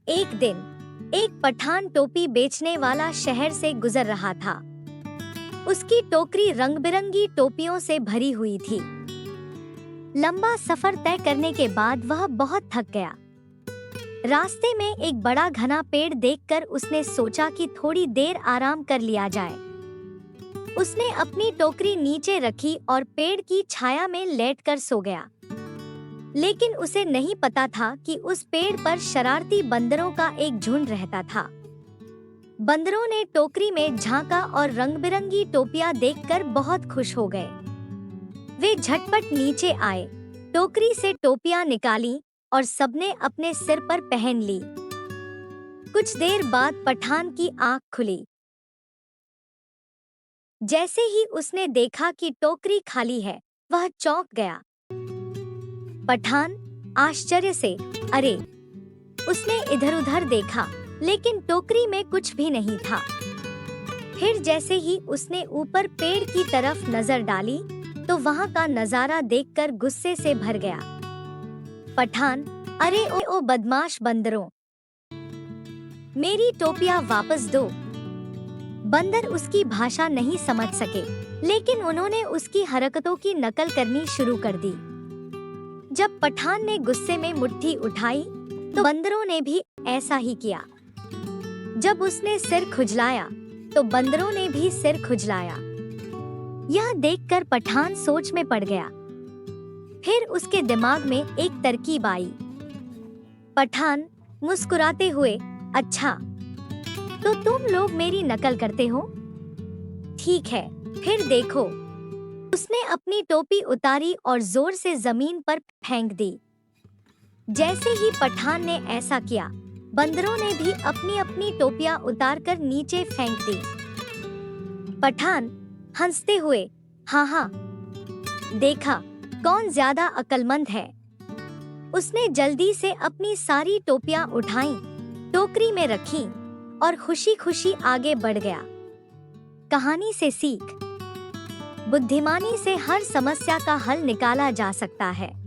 एक दिन एक पठान टोपी बेचने वाला शहर से गुजर रहा था। उसकी टोकरी रंग बिरंगी टोपियों से भरी हुई थी। लंबा सफर तय करने के बाद वह बहुत थक गया। रास्ते में एक बड़ा घना पेड़ देखकर उसने सोचा कि थोड़ी देर आराम कर लिया जाए। उसने अपनी टोकरी नीचे रखी और पेड़ की छाया में लेटकर सो गया। लेकिन उसे नहीं पता था कि उस पेड़ पर शरारती बंदरों का एक झुंड रहता था। बंदरों ने टोकरी में झांका और रंग-बिरंगी टोपियां देखकर बहुत खुश हो गए। वे झटपट नीचे आए, टोकरी से टोपियां निकाली और सबने अपने सिर पर पहन ली। कुछ देर बाद पठान की आंख खुली। जैसे ही उसने देखा कि टोकरी खाली है, वह चौंक गया। पठान आश्चर्य से अरे! उसने इधर-उधर देखा, लेकिन टोकरी में कुछ भी नहीं था। फिर जैसे ही उसने ऊपर पेड़ की तरफ नजर डाली, तो वहां का नजारा देखकर गुस्से से भर गया। पठान, अरे ओ बदमाश बंदरों! मेरी टोपियां वापस दो। बंदर उसकी भाषा नहीं समझ सके, लेकिन उन्होंने उसकी हरकतों की नकल करनी शुरू कर दी। जब पठान ने गुस्से में मुट्ठी उठाई, तो बंदरों ने भी ऐसा ही किया। जब उसने सिर खुजलाया, तो बंदरों ने भी सिर खुजलाया। यह देखकर पठान सोच में पड़ गया। फिर उसके दिमाग में एक तरकीब आई। पठान मुस्कुराते हुए, अच्छा, तो तुम लोग मेरी नकल करते हो? ठीक है, फिर देखो। उसने अपनी टोपी उतारी और जोर से जमीन पर फेंक दी। जैसे ही पठान ने ऐसा किया, बंदरों ने भी अपनी अपनी टोपियां उतारकर नीचे फेंक दी। पठान हंसते हुए, हाँ, देखा कौन ज्यादा अक्लमंद है। उसने जल्दी से अपनी सारी टोपियां उठाईं, टोकरी में रखी और खुशी-खुशी आगे बढ़ गया। कहानी से सीख: बुद्धिमानी से हर समस्या का हल निकाला जा सकता है।